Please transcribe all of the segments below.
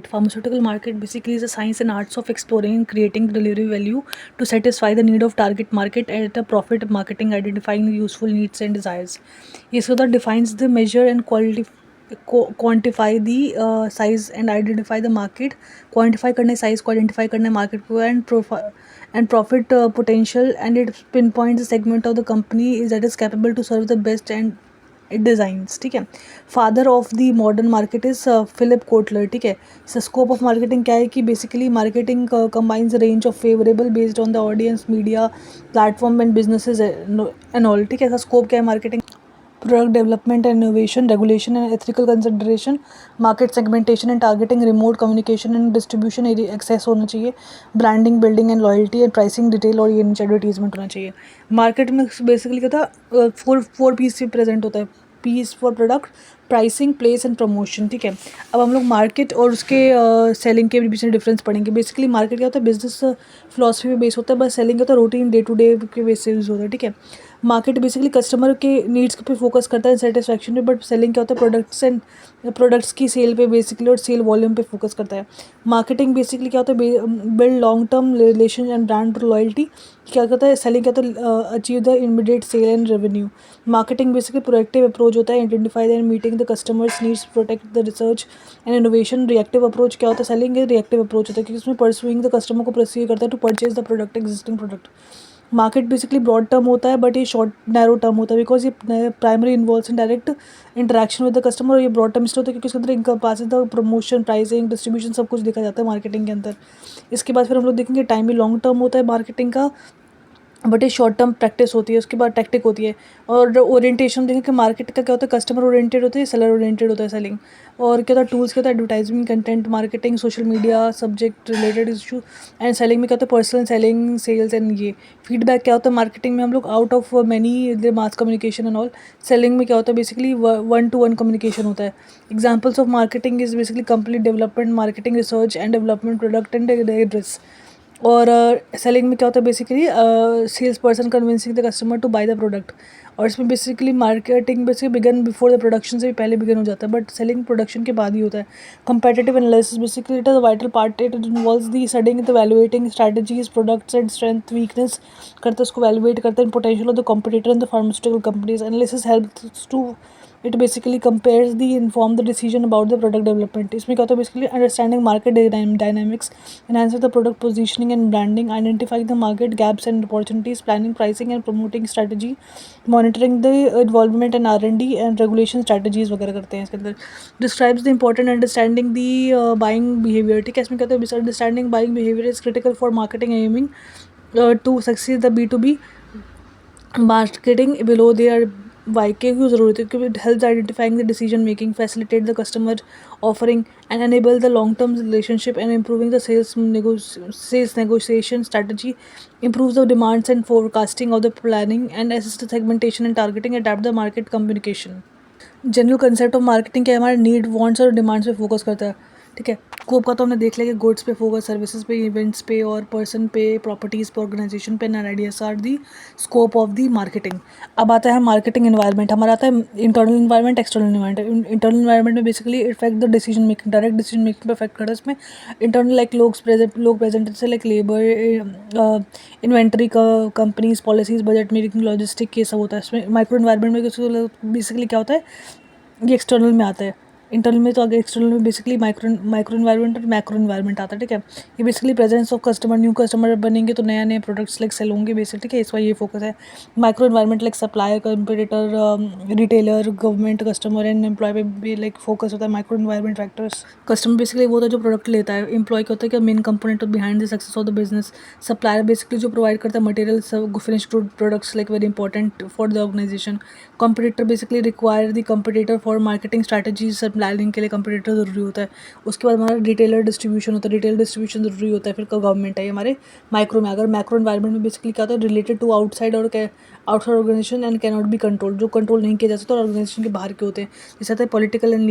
Pharmaceutical market basically is a science and arts of exploring and creating delivery value to satisfy the need of target market at a profit marketing, identifying useful needs and desires. Yes, so that defines the measure and quality. Quantify the size and identify the market. Quantify करने size को identify करने market को and profit potential, and it pinpoints the segment of the company is that is capable to serve the best and designs. ठीक है. Father of the modern market is Philip Kotler. ठीक है. Scope of marketing क्या है कि basically marketing combines range of favourable based on the audience, media, platform and businesses and all. ठीक है. ऐसा स्कोप क्या है marketing? Product development and innovation, regulation and ethical consideration, market segmentation and targeting, remote communication and distribution access होना चाहिए, branding, building and loyalty and pricing detail, और ये नीचे एडवर्टीजमेंट होना चाहिए. मार्केट में बेसिकली क्या था, फोर पीस से प्रेजेंट होता है. P's for product, pricing, place and promotion. ठीक है. अब हम लोग मार्केट और उसके सेलिंग के बीच में डिफरेंस पढ़ेंगे. बेसिकली मार्केट क्या होता है, बिजनेस फिलोसफी पे बेस होता है, बस सेलिंग क्या होता है रूटीन डे टू डे के बेसिस होता है. ठीक है. मार्केट बेसिकली कस्टमर के नीड्स पे फोकस करता है, सेटिस्फैक्शन पे, बट सेलिंग क्या होता है प्रोडक्ट्स की सेल पे बेसिकली और सेल वॉल्यूम पे फोकस करता है. मार्केटिंग बेसिकली क्या होता है, build long term relation and brand loyalty. क्या करता है सेलिंग, क्या होता है achieve the immediate sale and revenue. Marketing basically proactive approach होता है, identify and meeting the customers needs, protect the research and innovation. Reactive approach क्या होता है, सेलिंग रिएक्टिव अप्रोच होता है क्योंकि उसमें परसुइंग द कस्टमर को परस्यू करता है to purchase the product, existing product. Market basically broad term होता है, बट ये शॉर्ट नैरो टर्म होता है बिकॉज ये primary involves in direct interaction with the customer. और ये ब्रॉड टर्म इसलिए होता है क्योंकि उसके अंदर income passing the promotion, pricing, distribution सब कुछ देखा जाता है मार्केटिंग के अंदर. इसके बाद फिर हम लोग देखेंगे टाइम भी लॉन्ग टर्म होता है मार्केटिंग का, बट ये शॉर्ट टर्म प्रैक्टिस होती है. उसके बाद टैक्टिक होती है. और ओरिएंटेशन देखें कि मार्केट का क्या होता है, कस्टमर ओरिएंटेड होता है, सेलर ओरिएंटेड होता है सेलिंग. और क्या होता है टूल्स, क्या होता है advertising, content marketing, social media, subject related issue. And selling में क्या होता है पर्सनल सेलिंग, सेल्स एंड ये फीडबैक. क्या होता है मार्केटिंग में हम लोग out of many mass communication and all. Selling में क्या होता है basically one two one communication होता है. Examples of marketing is basically complete development, marketing, research and development, product and address. और सेलिंग में क्या होता है basically sales person convincing the customer to buy the product. और इसमें basically marketing basically begin before the production से भी पहले बिगन हो जाता है, बट सेलिंग प्रोडक्शन के बाद ही होता है. Competitive analysis basically it is a vital part, it involves the studying the valuating strategies, products and strength weakness करता है, उसको वैल्यूएट करता है, potential of the competitor in the pharmaceutical companies. Analysis helps to it basically compares the inform the decision about the product development. इसमें क्या होता है basically understanding market dynamics, enhance the product positioning and branding, identifying the market gaps and opportunities, planning pricing and promoting strategy, monitoring the involvement and R&D and regulation strategies वगैरह करते हैं इसके अंदर. describes the important understanding the buying behavior. ठीक है. इसमें कहते हैं understanding buying behavior is critical for marketing aiming to succeed the B2B marketing below there why के क्यों ज़रूरत है, क्योंकि it helps identifying the decision making, facilitate the customer offering and enable the long term relationship and improving the sales negotiation strategy, improves the demands and forecasting of the planning and assist the segmentation and targeting, adapt the market communication. General concept of marketing क्या है, हमारे need, wants और demands पे focus करता है. ठीक है. Scope का तो हमने देख लिया कि गुड्स पे फोकस, सर्विसेज पे, इवेंट्स पे और पर्सन पे, प्रॉपर्टीज़ पे, ऑर्गेनाइजेशन पे, and ideas are the scope of the marketing. अब आता है मार्केटिंग इन्वायरमेंट. हमारा आता है internal environment, external environment. Internal environment में basically effect the decision making, direct decision making पे इफेक्ट करता है. इसमें इंटरनल लाइक लोग प्रेजेंट से लाइक लेबर, इन्वेंट्री का, companies, policies, budget making, logistic, ये सब होता है. इसमें माइक्रो इन्वायरमेंट में बेसिकली क्या होता है, ये एक्सटर्नल में आता है. इंटरनल में तो आगे एक्सटर्नल में बेसिकली माइक्रो इन्वायरमेंट और मैक्रो इन्वायरमेंट आता है. ठीक है. ये basically presence of customer, new customer बनेंगे तो नए नए प्रोडक्ट्स लाइक सेल होंगे बेसिकली. ठीक है. इस वजह ये फोकस है. Micro environment like supplier, competitor, retailer, government, customer and employ पे भी लाइक फोकस होता है. Micro environment factors. Customer basically वो होता है जो प्रोडक्ट लेता है. एम्प्लॉय क्या होता है कि main component behind the success of the business. Supplier basically जो प्रोवाइड करता है material, finish products like very important for the organization. Competitor basically require the competitor for marketing strategies और प्लानिंग के लिए कंपटीटर ज़रूरी होता है. उसके बाद हमारा रिटेलर डिस्ट्रीब्यूशन होता है. रिटेल डिस्ट्रीब्यूशन ज़रूरी होता है. फिर गवर्नमेंट है हमारे माइक्रो में. अगर मैक्रो इन्वायरमेंट में बेसिकली क्या होता है, रिलेटेड टू आउटसाइड और outside organization and can not be control, जो कंट्रोल नहीं किया जा सकता और ऑर्गेनाइजेशन के बाहर के होते हैं. जैसे आता है पॉलिटिकल एंड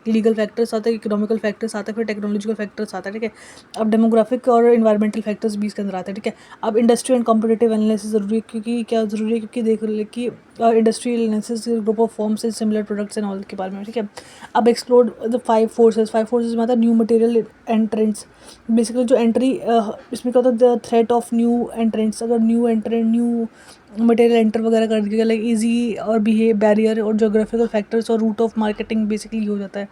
लीगल फैक्टर्स आते हैं, इकोनॉमिकल फैक्टर्स आते हैं, फिर टेक्नोलॉजिकल फैक्टर्स आता है. ठीक है. अब डेमोग्राफिक और इन्वायरमेंटल फैक्टर्स भी इसके अंदर आते हैं. ठीक है. अब इंडस्ट्री एंड कॉम्पिटेटिव एनालिसिस ज़रूरी है. क्योंकि क्या ज़रूरी है, क्योंकि देख कि industrial analysis group of forms and similar products and all के बारे में. ठीक है. अब एक्सप्लोर्ड द 5 forces में आता है न्यू मटेरियल एंट्रेंट्स, बेसिकली जो एंट्री इसमें क्या होता है the threat of new entrants, अगर न्यू मटेरियल एंटर वगैरह कर दिया लाइक इजी और बिहेव बैरियर और जोग्राफिकल फैक्टर्स और रूट ऑफ मार्केटिंग बेसिकली हो जाता है।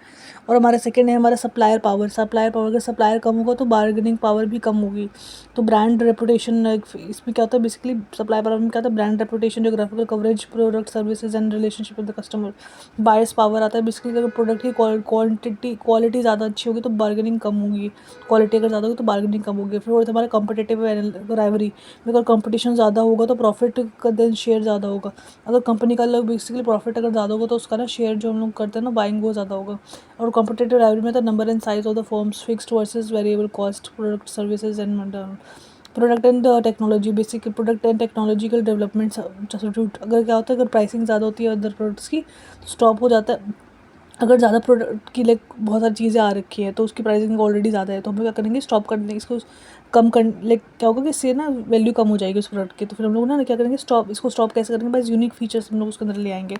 और हमारा सेकंड है हमारा सप्लायर पावर, अगर सप्लायर कम होगा तो बार्गेनिंग पावर भी कम होगी। तो ब्रांड रेपुटेशन, इसमें क्या होता है बेसिकली सप्लाई पावर में क्या होता है brand reputation, geographical coverage, product services and relationship with the customer. Buyers power आता है बेसिकली अगर प्रोडक्ट की क्वालिटी ज़्यादा अच्छी होगी तो बार्गेनिंग कम होगी, क्वालिटी अगर ज़्यादा होगी तो बार्गेनिंग कम होगी। फिर और हमारा कॉम्पिटेटिव राइवरी, अगर कंपटीशन ज़्यादा होगा तो प्रॉफिट का देन शेयर ज़्यादा होगा। अगर कंपनी का लोग बेसिकली प्रॉफिट अगर ज़्यादा होगा तो उसका ना शेयर जो हम लोग करते हैं ना बाइंग वो ज़्यादा होगा। और कॉम्पिटेटिव राइवरी में तो number and size of the firms, fixed versus variable cost, product services and product and technology, basic product and technological development substitute. अगर क्या होता है अगर प्राइसिंग ज़्यादा होती है अदर प्रोडक्ट्स की तो स्टॉप हो जाता है। अगर ज़्यादा प्रोडक्ट की लाइक बहुत सारी चीज़ें आ रखी है तो उसकी प्राइसिंग ऑलरेडी ज़्यादा है तो हम लोग क्या करेंगे स्टॉप कर देंगे इसको, कम कर लाइक क्या होगा कि इससे ना वैल्यू कम हो जाएगी उस प्रोडक्ट की। तो फिर हम लोग ना क्या करेंगे इसको स्टॉप कैसे करेंगे, बस यूनिक फीचर्स हम लोग उसके अंदर ले आएंगे।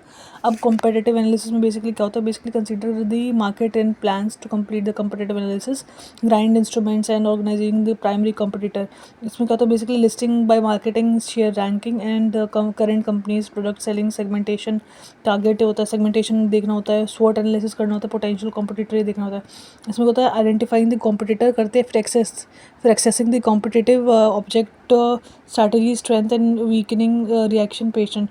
अब कॉम्पिटेटिव एनालिसिस में बेसिकली क्या होता है basically consider the market and plans to complete the competitive analysis, grind instruments and organizing the primary competitor. इसमें क्या होता है basically listing by marketing, share ranking and current companies, product selling, segmentation, target होता है segmentation देखना होता है, स्वॉट analysis करना होता है, पोटेंशियल कॉम्पिटिटर ये देखना होता है। इसमें होता है आइडेंटिफाइंग द कॉम्पिटिटर करते हैं, फिर accessing the competitive object strategy, strength and weakening reaction patient,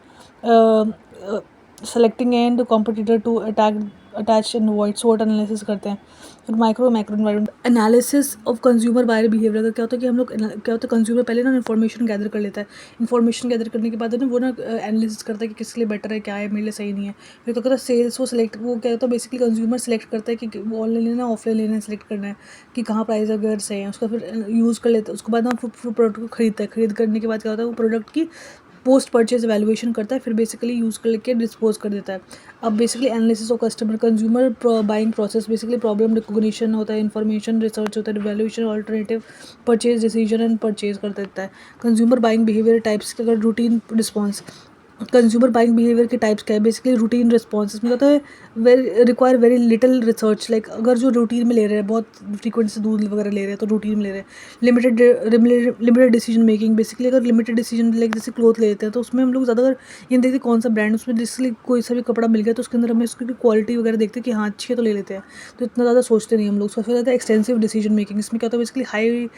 selecting and competitor to attach and avoid, स्वॉट एनालिसिस करते हैं। फिर macro environment analysis of consumer buyer behaviour. अगर क्या होता है कि हम लोग क्या होता है कंज्यूमर पहले ना इन्फॉर्मेशन गैदर कर लेता है, इन्फॉर्मेशन गैदर करने के बाद ना वो ना एनालिसिस करता है कि किसके लिए बेटर है, क्या है, मेरे लिए सही नहीं है। फिर क्या होता है सेल्स वो क्या होता है बेसिकली कंज्यूमर सेलेक्ट करता है कि ऑनलाइन लेना ऑफलाइन लेना सेलेक्ट करना है कि कहाँ प्राइस अगर सही है, उसका फिर यूज़ कर लेता है। उसके बाद ना प्रोडक्ट को खरीदता है, खरीद करने के बाद क्या होता है वो प्रोडक्ट की पोस्ट परचेज वैल्यूएशन करता है, फिर बेसिकली यूज़ करके डिस्पोज कर देता है। अब basically analysis of customer consumer buying process, basically problem recognition होता है, इन्फॉर्मेशन रिसर्च होता है, valuation, alternative purchase decision and purchase कर देता है। कंज्यूमर बाइंग बिहेवियर टाइप्स के अगर routine response, consumer buying behaviour के टाइप्स क्या है बेसिकली रूटीन रिस्पॉन्स, इसमें होता है require very little research, like अगर जो रूटीन में ले रहे हैं बहुत फ्रीक्वेंट से दूध वगैरह ले रहे हैं तो रूटीन में ले रहे हैं। लिमिटेड डिसीजन मेकिंग, बेसिकली अगर लिमिटेड डिसीजन लाइक जैसे क्लोथ ले लेते हैं तो उसमें हम लोग ज़्यादातर ये देखते हैं कौन सा ब्रांड, उसमें जिसलिए कोई सा भी कपड़ा मिल गया तो उसके अंदर हमें उसकी क्वालिटी वगैरह देखते हैं कि हाँ अच्छी है तो ले लेते हैं, तो इतना ज़्यादा सोचते नहीं हम लोग। सबसे ज़्यादा एक्सटेंसिव डिसीजन मेकिंग, इसमें क्या होता है बेसिकली हाई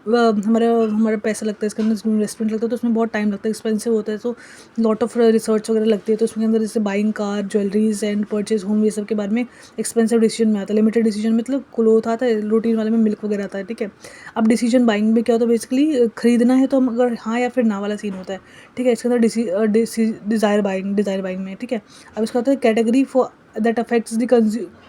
हमारा हमारा पैसा लगता है इसके अंदर, इन्वेस्टमेंट लगता है तो उसमें बहुत टाइम लगता है, एक्सपेंसिव होता है, तो लॉट ऑफ रिसर्च वगैरह लगती है। तो उसके अंदर जैसे buying car, jewelleries and purchase home ये सब के बारे में एक्सपेंसिव डिसीजन में आता है। लिमिटेड डिसीजन मतलब क्लोथ आता है, रूटीन वाले में मिल्क वगैरह आता है, ठीक है। अब डिसीजन बाइंग में क्या होता है बेसिकली खरीदना है तो हम अगर हाँ या फिर ना वाला सीन होता है, ठीक है। इसके अंदर डिज़ायर बाइंग में, ठीक है। अब इसका होता है category for that affects the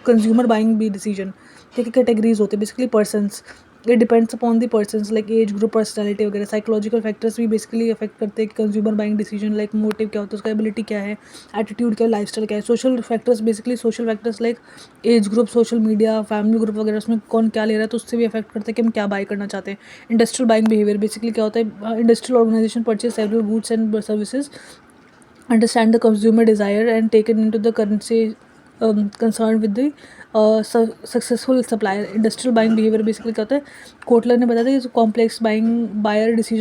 consumer buying भी डिसीजन, ठीक है। कैटेगरीज होते हैं basically persons, it depends upon the persons like age group, personality वगैरह। साइकोलॉजिकल फैक्टर्स भी बेसिकली अफेक्ट करते हैं consumer buying decision, like motive क्या होता है, उसका एबिलिटी क्या है, एटीट्यूड क्या है, लाइफस्टाइल क्या है। Social factors basically social factors like age group, social media, family group वगैरह, उसमें कौन क्या ले रहा है तो उससे भी अफेक्ट करते हैं कि हम क्या बाई करना चाहते हैं। इंडस्ट्रियल बाइंग बिहेवियर बेसिकली क्या होता है industrial organization purchase several goods and services, understand the consumer desire and take it into the currency concerned with the successful supplier. Industrial buying behavior basically क्या होता है Kotler ने बताया था कि कॉम्प्लेक्स बाइंग बायर डिसीजन